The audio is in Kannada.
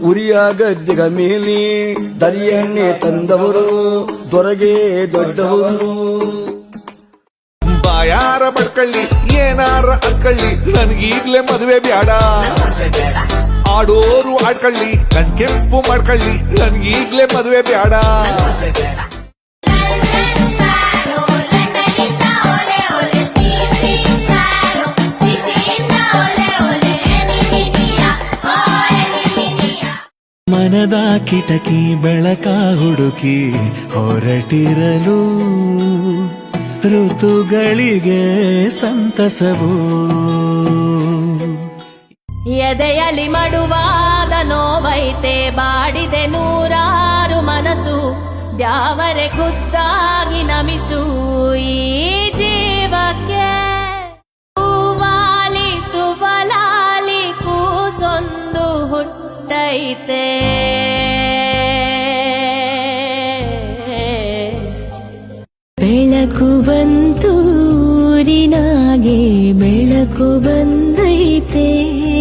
ಉರಿಯ ಗದ್ದೆಗ ಮೇಲಿ ದರಿಯನ್ನೇ ತಂದವರು ದೊರಗೆ ದೊಡ್ಡವರು. ಬಾಯಾರ ಬಡ್ಕಳ್ಳಿ ಏನಾರ ಅನ್ಕಳ್ಳಿ ನನ್ಗೀಗ್ಲೇ ಮದುವೆ ಬ್ಯಾಡ. ಆಡೋರು ಆಡ್ಕಳ್ಳಿ ನನ್ ಕೆಂಪು ಮಾಡ್ಕಳ್ಳಿ ನನ್ಗೀಗ್ಲೇ ಮದುವೆ ಬ್ಯಾಡ. ಮನದ ಕಿಟಕಿ ಬೆಳಕ ಹುಡುಕಿ ಹೊರಟಿರಲು ಋತುಗಳಿಗೆ ಸಂತಸವು. ಎದೆಯಲಿ ಮಡುವಾದ ನೋವೈತೆ ಬಾಡಿದೆ ನೂರಾರು ಮನಸ್ಸು. ದ್ಯಾವರೆ ಖುದ್ದಾಗಿ ನಮಿಸು ಈ ಜೀವಕ್ಕೆ. ಸುವಲಾಲಿ ಕೂಸೊಂದು ಹುಟ್ಟೈತೆ. ಬೆಳಕು ಬಂತೂರಿನಾಗೆ ಬೆಳಕು ಬಂದೈತೆ.